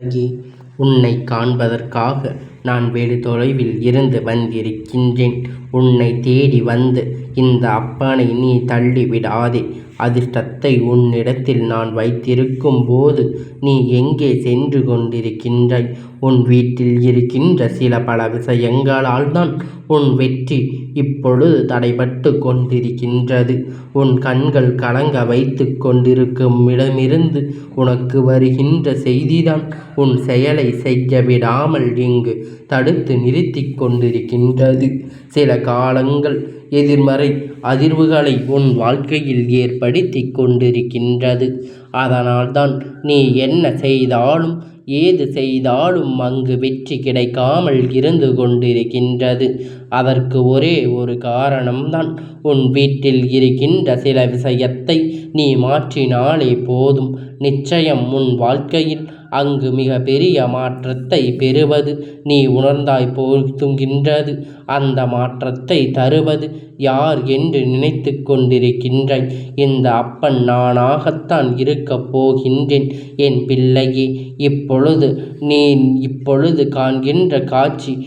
அழகே, உன்னைக் காண்பதற்காக நான் வெகு தொலைவில் இருந்து வந்திருக்கின்றேன். உன்னைத் தேடி வந்த இந்த அப்பனை நீ தள்ளி விடாதே. அதிர்ஷ்டத்தை உன்னிடத்தில் நான் வைத்திருக்கும் போது நீ எங்கே சென்று கொண்டிருக்கின்றாய்? உன் வீட்டில் இருக்கின்ற சில பல விஷயங்களால்தான் உன் வெற்றி இப்பொழுது தடைபட்டு கொண்டிருக்கின்றது. உன் கண்கள் கலங்க வைத்து கொண்டிருக்கும் இடமிருந்து உனக்கு வருகின்ற செய்திதான் உன் செயலை செய்ய விடாமல் இங்கு தடுத்து நிறுத்தி கொண்டிருக்கின்றது. சில காலங்கள் எதிர்மறை அதிர்வுகளை உன் வாழ்க்கையில் ஏற்படுத்தி கொண்டிருக்கின்றது. அதனால்தான் நீ என்ன செய்தாலும் ஏது செய்தாலும் அங்கு வெற்றி கிடைக்காமல் இருந்து கொண்டிருக்கின்றது. அதற்கு ஒரே ஒரு காரணம்தான், உன் வீட்டில் இருக்கின்ற சில விஷயத்தை நீ மாற்றினாலே போதும். நிச்சயம் உன் வாழ்க்கையில் அங்கு மிக பெரிய மாற்றத்தை பெறுவது நீ உணர்ந்தாய் போகின்றது. அந்த மாற்றத்தை தருவது யார் என்று நினைத்து கொண்டிருக்கின்றாய்? இந்த அப்பன் நானாகத்தான் இருக்கப் போகின்றேன். என் பிள்ளையே, இப்பொழுது காண்கின்ற காட்சி,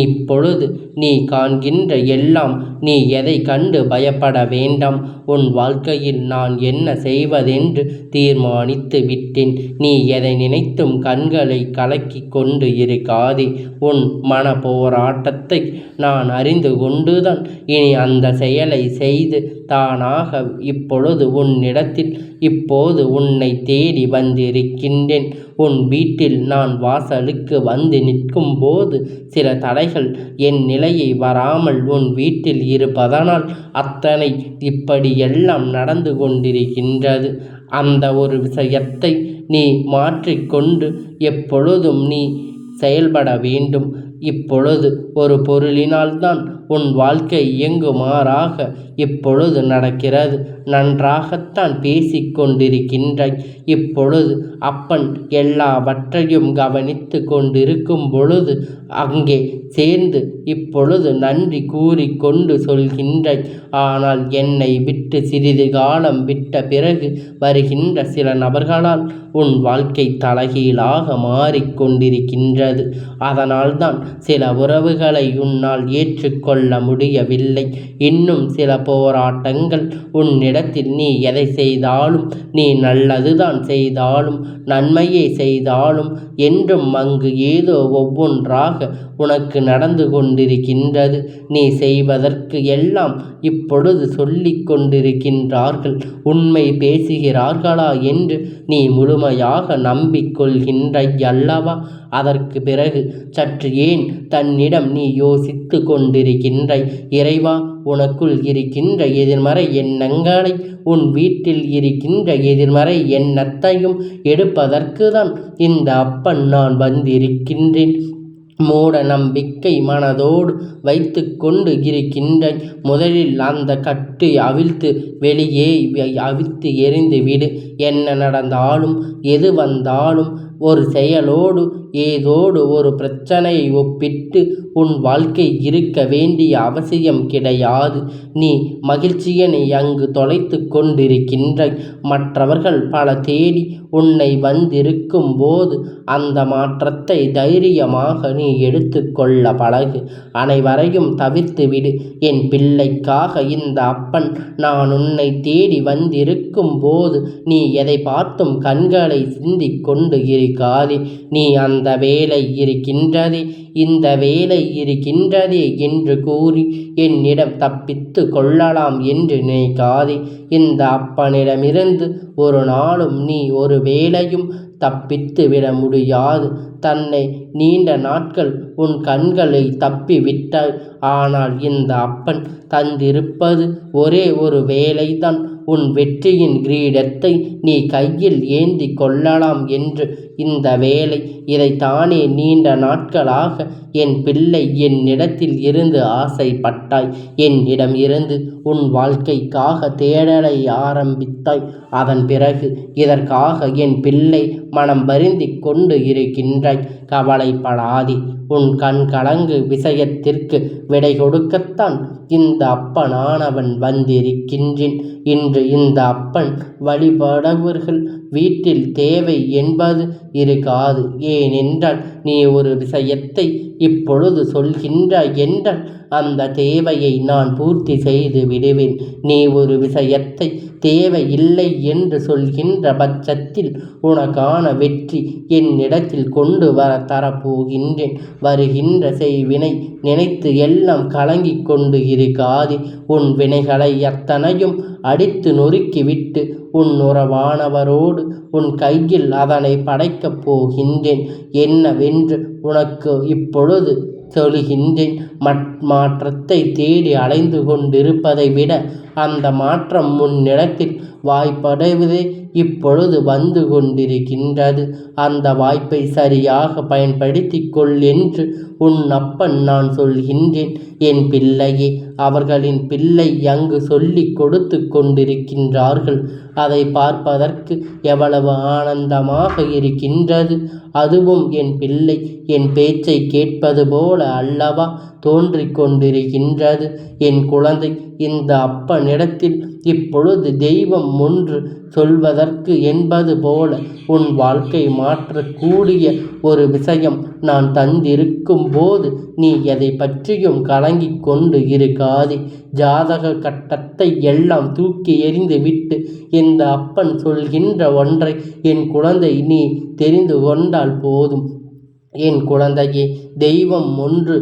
இப்பொழுது நீ காண்கின்ற எல்லாம், நீ எதை கண்டு பயப்பட வேண்டாம். உன் வாழ்க்கையில் நான் என்ன செய்வதென்று தீர்மானித்து விட்டேன். நீ எதை நினைத்தும் கண்களை கலக்கி கொண்டு இருக்காதே. உன் மன போராட்டத்தை நான் அறிந்து கொண்டுதான் இனி அந்த செயலை செய்து தானாக இப்பொழுது உன்னிடத்தில் இப்போது உன்னை தேடி வந்திருக்கின்றேன். உன் வீட்டில் நான் வாசலுக்கு வந்து நிற்கும் போது சில தடைகள் என் நிலையை வராமல் உன் வீட்டில் இருப்பதனால் அத்தனை இப்படியெல்லாம் நடந்து கொண்டிருக்கின்றது. அந்த ஒரு விஷயத்தை நீ மாற்றிக்கொண்டு எப்பொழுதும் நீ செயல்பட வேண்டும். இப்பொழுது ஒரு பொருளினால்தான் உன் வாழ்க்கை இயங்குமாறாக இப்பொழுது நடக்கிறது. நன்றாகத்தான் பேசிக்கொண்டிருக்கின்றாய். இப்பொழுது அப்பன் எல்லாவற்றையும் கவனித்து கொண்டிருக்கும் பொழுது அங்கே சேர்ந்து இப்பொழுது நன்றி கூறிக்கொண்டு சொல்கின்றாய். ஆனால் என்னை விட்டு சிறிது காலம் விட்ட பிறகு வருகின்ற சில நபர்களால் உன் வாழ்க்கை தலைகீழாக மாறிக்கொண்டிருக்கின்றது. அதனால்தான் சில உறவுகளை உன்னால் ஏற்றுக்கொள்ள முடியவில்லை. இன்னும் சில போராட்டங்கள் உன்னிடத்தில் நீ எதை செய்தாலும், நீ நல்லதுதான் செய்தாலும், நன்மையை செய்தாலும் என்றும் அங்கு ஏதோ ஒவ்வொன்றாக உனக்கு நடந்து கொண்டிருக்கின்றது. நீ செய்வதற்கு எல்லாம் இப்பொழுது சொல்லிக் கொண்டிருக்கின்றார்கள். உண்மை பேசுகிறார்களா என்று நீ முழுமையாக நம்பிக்கொள்கின்றாய் அல்லவா? அதற்கு பிறகு சற்று ஏன் தன்னிடம் நீ யோசித்து கொண்டிருக்கின்றாய்? இறைவா, உனக்குள் இருக்கின்ற எதிர்மறை எண்ணங்களை, உன் வீட்டில் இருக்கின்ற எதிர்மறை எண்ணத்தையும் எடுப்பதற்கு தான் இந்த அப்பன் நான் வந்திருக்கின்றேன். மூட நம்பிக்கை மனதோடு வைத்து கொண்டு இருக்கின்றாய். முதலில் அந்த கட்டை அவிழ்த்து வெளியே அவிழ்த்து எறிந்து விடு. என்ன நடந்தாலும் எது வந்தாலும் ஒரு செயலோடு ஏதோடு ஒரு பிரச்சனையை ஒப்பிட்டு உன் வாழ்க்கை இருக்க வேண்டிய அவசியம் கிடையாது. நீ மகிழ்ச்சியினை அங்கு தொலைத்து கொண்டிருக்கின்றாய். மற்றவர்கள் பல தேடி உன்னை வந்திருக்கும் போது அந்த மாற்றத்தை தைரியமாக நீ எடுத்துக்கொள்ள பழகு. அனைவரையும் தவிர்த்து விடு. என் பிள்ளைக்காக இந்த அப்பன் நான் உன்னை தேடி வந்திருக்கும் போது நீ எதை பார்த்தும் கண்களை சிந்திக் கொண்டு இருக்காதே. நீ அந்த வேலை இருக்கின்றதே, இந்த வேலை இருக்கின்றதே என்று கூறி என்னிடம் தப்பித்து கொள்ளலாம் என்று நினைக்காதே. இந்த அப்பனிடமிருந்து ஒரு நாளும் நீ ஒரு வேளையும் தப்பித்து விட முடியாது. தன்னை நீண்ட நாட்கள் உன் கண்களை தப்பி விட்டாய். ஆனால் இந்த அப்பன் தந்திருப்பது ஒரே ஒரு வேலைதான். உன் வெற்றியின் கிரீடத்தை நீ கையில் ஏந்தி கொள்ளலாம் என்று இந்த வேலை. இதைத்தானே நீண்ட நாட்களாக என் பிள்ளை என்னிடத்தில் இருந்து ஆசைப்பட்டாய். என்னிடம் இருந்து உன் வாழ்க்கைக்காக தேடலை ஆரம்பித்தாய். அதன் பிறகு இதற்காக என் பிள்ளை மனம் வருந்தி கொண்டு இருக்கின்றாய். கவலைப்படாதே. உன் உன் கண் கலங்கு விஷயத்திற்கு விடை கொடுக்கத்தான் இந்த அப்பனானவன் வந்திருக்கின்றேன். இன்று இந்த அப்பன் வழிபடவர்கள் வீட்டில் தேவை என்பது இருக்காது. ஏனென்றால் நீ ஒரு விஷயத்தை இப்பொழுது சொல்கின்றாய் என்றால் அந்த தேவையை நான் பூர்த்தி செய்து விடுவேன். நீ ஒரு விஷயத்தை தேவையில்லை என்று சொல்கின்ற பட்சத்தில் உனக்கான வெற்றி என்னிடத்தில் கொண்டு தரப்போகின்றேன். வருகின்ற செய்வினை நினைத்து எல்லாம் கலங்கிக் கொண்டு இருக்காதே. உன் வினைகளை அத்தனையும் அடித்து நொறுக்கிவிட்டு உன் உறவானவரோடு உன் கையில் அதனை படைக்கப் போகின்றேன். என்னவென்று உனக்கு இப்பொழுது சொல்கின்றேன். மாற்றத்தை தேடி அலைந்து கொண்டிருப்பதை விட அந்த மாற்றம் முன்னிடத்தில் வாய்ப்படைவதே இப்பொழுது வந்து கொண்டிருக்கின்றது. அந்த வாய்ப்பை சரியாக பயன்படுத்தி கொள் என்று உன் அப்பன் நான் சொல்கின்றேன். என் பிள்ளையே, அவர்களின் பிள்ளை அங்கு சொல்லிக் கொடுத்து கொண்டிருக்கின்றார்கள். அதை பார்ப்பதற்கு எவ்வளவு ஆனந்தமாக இருக்கின்றது. அதுவும் என் பிள்ளை என் பேச்சை கேட்பது போல அல்லவா தோன்றிக் கொண்டிருக்கின்றது. என் குழந்தை, இந்த அப்பனிடத்தில் இப்பொழுது தெய்வம் ஒன்று சொல்வதற்கு என்பது போல உன் வாழ்க்கை மாற்றக்கூடிய ஒரு விஷயம் நான் தந்திருக்கும் போது நீ எதை பற்றியும் கலங்கிக் கொண்டு இருக்காதே. ஜாதக கட்டத்தை எல்லாம் தூக்கி எறிந்து விட்டு இந்த அப்பன் சொல்கின்ற ஒன்றை என் குழந்தை நீ தெரிந்து கொண்டால் போதும். என் குழந்தையே, தெய்வம் ஒன்று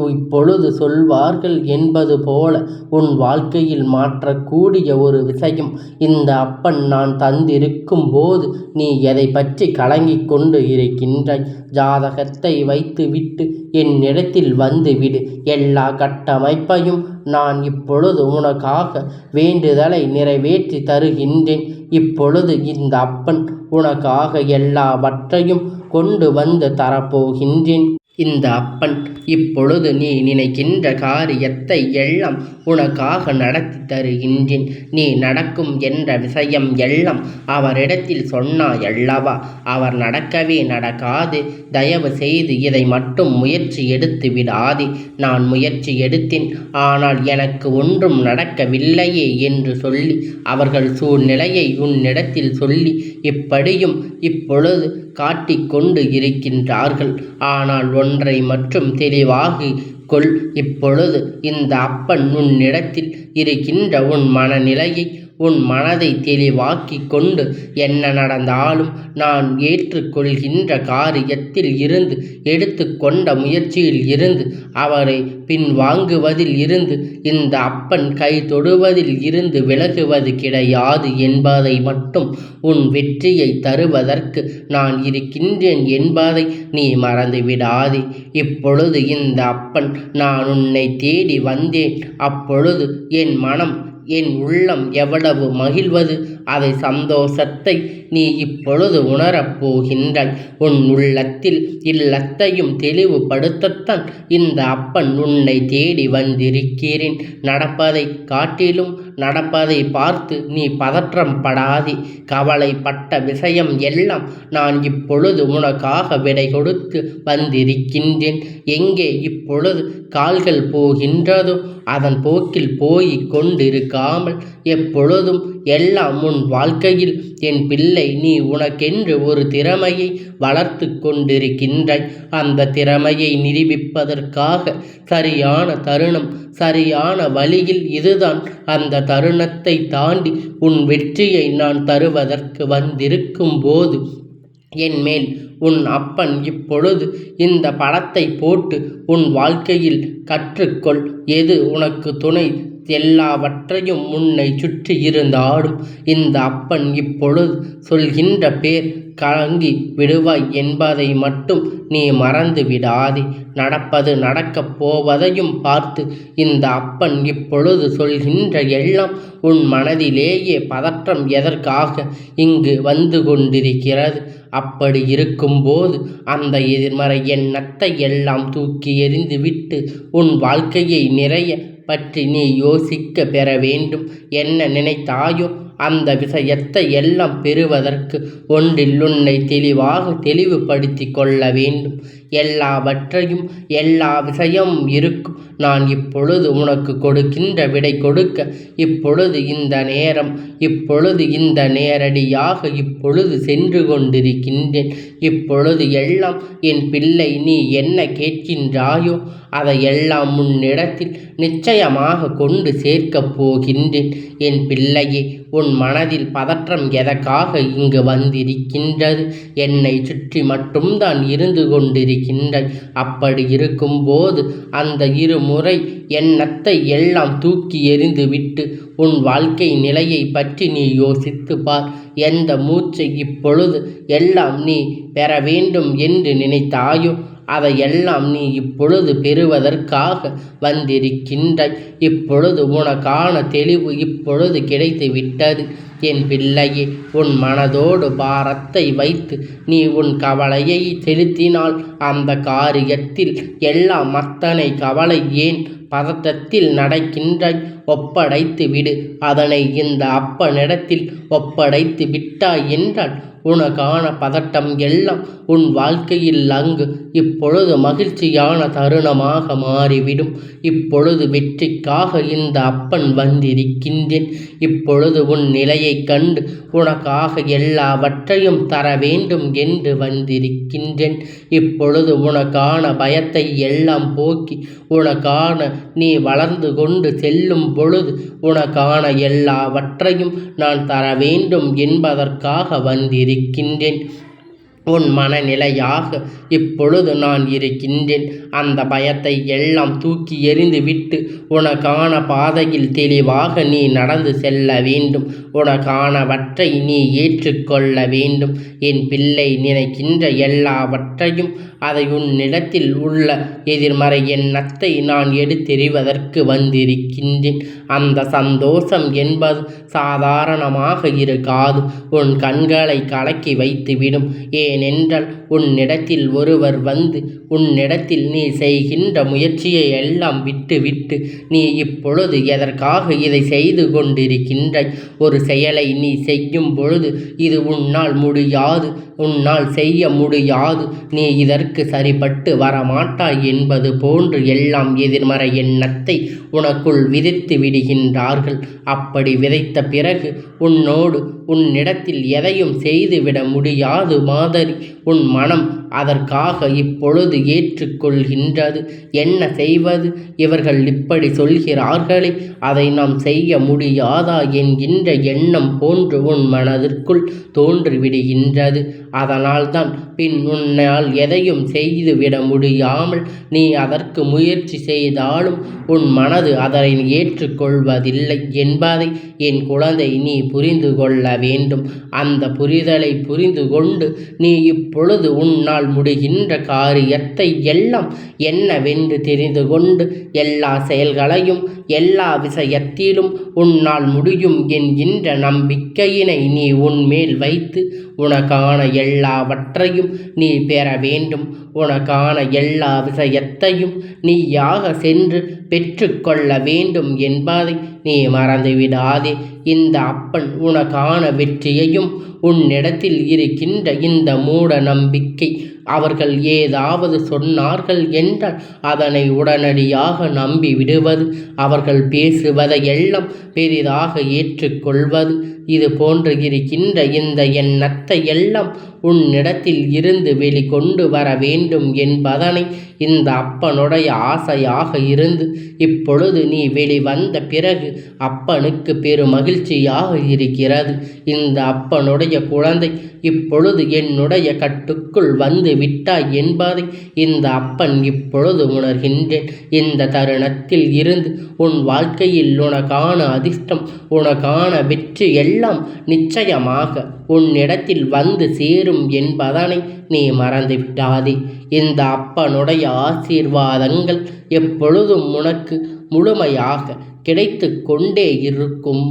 இப்பொழுது சொல்வார்கள் என்பது போல உன் வாழ்க்கையில் மாற்றக்கூடிய ஒரு விஷயம் இந்த அப்பன் நான் தந்திருக்கும் போது நீ எதை பற்றி கலங்கிக் கொண்டு இருக்கின்றாய்? ஜாதகத்தை வைத்துவிட்டு என்னிடத்தில் வந்துவிடு. எல்லா கட்டமைப்பையும் நான் இப்பொழுது உனக்காக வேண்டுதலை நிறைவேற்றி தருகின்றேன். இப்பொழுது இந்த அப்பன் உனக்காக எல்லாவற்றையும் கொண்டு வந்து தரப்போகின்றேன். இந்த அப்பன் இப்பொழுது நீ நினைக்கின்ற காரியத்தை எல்லாம் உனக்காக நடத்தி தருகின்றேன். நீ நடக்கும் என்ற விஷயம் எல்லாம் அவரிடத்தில் சொன்னாய் அல்லவா? அவர் நடக்கவே நடக்காது. தயவு செய்து இதை மட்டும் முயற்சி எடுத்து விடாதே. நான் முயற்சி எடுத்தேன், ஆனால் எனக்கு ஒன்றும் நடக்கவில்லையே என்று சொல்லி அவர்கள் சூழ்நிலையை உன்னிடத்தில் சொல்லி இப்படியும் இப்பொழுது காட்டிக்கொண்டு இருக்கின்றார்கள். ஆனால் ஒன்றை மட்டும் தெளிவாகிக் கொள். இப்பொழுது இந்த அப்பன் உன்னிடத்தில் இருக்கின்ற உன் மனநிலையை உன் மனதை தெளிவாக்கி கொண்டு என்ன நடந்தாலும் நான் ஏற்றுக்கொள்கின்ற காரியத்தில் இருந்து எடுத்துக்கொண்ட முயற்சியில் இருந்து அவரை பின்வாங்குவதில் இருந்து இந்த அப்பன் கை தொடுவதில் இருந்து விலகுவது கிடையாது என்பதை மட்டும் உன் வெற்றியை தருவதற்கு நான் இருக்கின்றேன் என்பதை நீ மறந்துவிடாதே. இப்பொழுது இந்த அப்பன் நான் உன்னை தேடி வந்தேன். அப்பொழுது என் மனம் என் உள்ளம் எவ்வளவு மகிழ்வது, அதை சந்தோஷத்தை நீ இப்பொழுது உணரப் போகின்றாய். உன் உள்ளத்தில் இல்லத்தையும் தெளிவுபடுத்தத்தான் இந்த அப்பன் உன்னை தேடி வந்திருக்கிறேன். நடப்பதை காட்டிலும் நடப்பதை பார்த்து நீ பதற்றம் படாதே. கவலைப்பட்ட விஷயம் எல்லாம் நான் இப்பொழுது உனக்காக விடை கொடுத்து வந்திருக்கின்றேன். எங்கே இப்பொழுது கால்கள் போகின்றதோ அதன் போக்கில் போய்க் கொண்டிருக்காமல் எப்பொழுதும் எல்லாம் உன் வாழ்க்கையில் என் பிள்ளை நீ உனக்கென்று ஒரு திறமையை வளர்த்து கொண்டிருக்கின்றாய். அந்த திறமையை நிரூபிப்பதற்காக சரியான தருணம், சரியான வழியில் இதுதான். அந்த தருணத்தை தாண்டி உன் வெற்றியை நான் தருவதற்கு வந்திருக்கும் போது என் மேல் உன் அப்பன் இப்பொழுது இந்த படத்தை போட்டு உன் வாழ்க்கையில் கற்றுக்கொள். எது உனக்கு துணை எல்லாவற்றையும் உன்னை சுற்றி இருந்தாலும் இந்த அப்பன் இப்பொழுது சொல்கின்ற பேர் கலங்கி விடுவாய் என்பதை மட்டும் நீ மறந்து விடாதே. நடப்பது நடக்கப் போவதையும் பார்த்து இந்த அப்பன் இப்பொழுது சொல்கின்ற எல்லாம் உன் மனதிலேயே பதற்றம் எதற்காக இங்கு வந்து கொண்டிருக்கிறது? அப்படி இருக்கும்போது அந்த எதிர்மறை எண்ணத்தை எல்லாம் தூக்கி எறிந்துவிட்டு உன் வாழ்க்கையை நிறைய பற்றி நீ யோசிக்க பெற வேண்டும். என்ன நினைத்தாயோ அந்த விஷயத்தை எல்லாம் பெறுவதற்கு ஒன்றில் உன்னை தெளிவாக தெளிவுபடுத்தி கொள்ள வேண்டும். எல்லாவற்றையும் எல்லா விஷயமும் இருக்கும். நான் இப்பொழுது உனக்கு கொடுக்கின்ற விடை கொடுக்க இப்பொழுது இந்த நேரம், இப்பொழுது இந்த நேரடியாக இப்பொழுது சென்று கொண்டிருக்கின்றேன். இப்பொழுது எல்லாம் என் பிள்ளை, நீ என்ன கேட்கின்றாயோ அதையெல்லாம் முன்னிடத்தில் நிச்சயமாக கொண்டு சேர்க்கப் போகின்றேன். என் பிள்ளையே, உன் மனதில் பதற்றம் எதற்காக இங்கு வந்திருக்கின்றது? என்னை சுற்றி மட்டும்தான் இருந்து கொண்டிருக்கின்றாய். அப்படி இருக்கும்போது அந்த இருமுறை எண்ணத்தை எல்லாம் தூக்கி எறிந்துவிட்டு உன் வாழ்க்கை நிலையை பற்றி நீ யோசித்து பார். எந்த மூச்சை இப்பொழுது எல்லாம் நீ பெற வேண்டும் என்று நினைத்தாயோ அதையெல்லாம் நீ இப்பொழுது பெறுவதற்காக வந்திருக்கின்றாய். இப்பொழுது உனக்கான தெளிவு இப்பொழுது கிடைத்து விட்டது. என் பிள்ளையே, உன் மனதோடு பாரத்தை வைத்து நீ உன் கவலையை செலுத்தினால் அந்த காரியத்தில் எல்லாம் அத்தனை கவலை ஏன் பதட்டத்தில் நடக்கின்றாய்? ஒப்படைத்து விடு. அதனை இந்த அப்பனிடத்தில் ஒப்படைத்து விட்டாய் என்றால் உனக்கான பதட்டம் எல்லாம் உன் வாழ்க்கையில் அங்கு இப்பொழுது மகிழ்ச்சியான தருணமாக மாறிவிடும். இப்பொழுது வெற்றிக்காக இந்த அப்பன் வந்திருக்கின்றேன். இப்பொழுது உன் நிலையை கண்டு உனக்காக எல்லாவற்றையும் தர வேண்டும் என்று வந்திருக்கின்றேன். இப்பொழுது உனக்கான பயத்தை எல்லாம் போக்கி உனக்கான நீ வளர்ந்து கொண்டு செல்லும் பொழுது உனக்கான எல்லாவற்றையும் நான் தர வேண்டும் என்பதற்காக வந்திருக்கின்றேன். உன் மனநிலையாக இப்பொழுது நான் இருக்கின்றேன். அந்த பயத்தை எல்லாம் தூக்கி எறிந்து விட்டு உனக்கான பாதையில் தெளிவாக நீ நடந்து செல்ல வேண்டும். உனக்கானவற்றை நீ ஏற்றுக்கொள்ள வேண்டும். என் பிள்ளை, நினைக்கின்ற எல்லாவற்றையும் அதை உன்னிடத்தில் உள்ள எதிர்மறை எண்ணத்தை நான் எடுத்தெறிவதற்கு வந்திருக்கின்றேன். அந்த சந்தோஷம் என்பது சாதாரணமாக இருக்காது. உன் கண்களை கலக்கி வைத்துவிடும். ஏனென்றால் உன்னிடத்தில் ஒருவர் வந்து உன்னிடத்தில் நீ செய்கின்ற முயற்சியை எல்லாம் விட்டுவிட்டு நீ இப்பொழுது எதற்காக இதை செய்து கொண்டிருக்கின்றாய்? ஒரு செயலை நீ செய்யும் பொழுது இது உன்னால் முடியாது, உன்னால் செய்ய முடியாது, நீ இதற்கு சரிப்பட்டு வரமாட்டாய் என்பது போன்று எல்லாம் எதிர்மறை எண்ணத்தை உனக்குள் விதைத்து விடுகின்றார்கள். அப்படி விதைத்த பிறகு உன்னிடத்தில் எதையும் செய்துவிட முடியாது மாதிரி உன் மனம் அதற்காக இப்பொழுது ஏற்றுக்கொள்கின்றது. என்ன செய்வது? இவர்கள் இப்படி சொல்கிறார்களே, அதை நாம் செய்ய முடியாதா என்கின்ற எண்ணம் போன்று உன் மனதிற்குள் தோன்றிவிடுகின்றது. அதனால்தான் பின் உன்னால் எதையும் செய்துவிட முடியாமல் நீ அதற்கு முயற்சி செய்தாலும் உன் மனது அதனை ஏற்றுக்கொள்வதில்லை என்பதை என் குழந்தை நீ புரிந்து கொள்ள வேண்டும். அந்த புரிதலை புரிந்து கொண்டு நீ இப்பொழுது உன்னால் முடிகின்ற காரியத்தை எல்லாம் என்னவென்று தெரிந்து கொண்டு எல்லா செயல்களையும் எல்லா விஷயத்திலும் உன்னால் முடியும் என்கின்ற நம்பிக்கையினை நீ உன்மேல் வைத்து உனக்கான எல்லாவற்றையும் நீ பெற வேண்டும். உனக்கான எல்லா விஷயத்தையும் நீயாக சென்று பெற்றுக்கொள்ள வேண்டும் என்பதை நீ மறந்துவிடாதே. இந்த அப்பன் உனக்கான வெற்றியையும் உன்னிடத்தில் இருக்கின்ற இந்த மூட நம்பிக்கை, அவர்கள் ஏதாவது சொன்னார்கள் என்றால் அதனை உடனடியாக நம்பி விடுவது, அவர்கள் பேசுவதையெல்லாம் பெரிதாக ஏற்றுக்கொள்வது, இது போன்று இருக்கின்ற இந்த எண்ணத்தை எல்லாம் உன்னிடத்தில் இருந்து வெளிக்கொண்டு வர வேண்டும் என்பதனை இந்த அப்பனுடைய ஆசையாக இருந்து இப்பொழுது நீ வெளிவந்த பிறகு அப்பனுக்கு பெருமகிழ்ச்சியாக இருக்கிறது. இந்த அப்பனுடைய குழந்தை இப்பொழுது என்னுடைய கட்டுக்குள் வந்து விட்டாய் என்பதை இந்த அப்பன் இப்பொழுது உணர்கின்றேன். இந்த தருணத்தில் இருந்து உன் வாழ்க்கையில் உனக்கான அதிர்ஷ்டம், உனக்கான வெற்றி எல்லாம் நிச்சயமாக உன்னிடத்தில் வந்து சேரும் என்பதனை நீ மறந்துவிடாதே. இந்த அப்பனுடைய ஆசீர்வாதங்கள் எப்பொழுதும் உனக்கு முழுமையாக கிடைத்து கொண்டே இருக்கும்.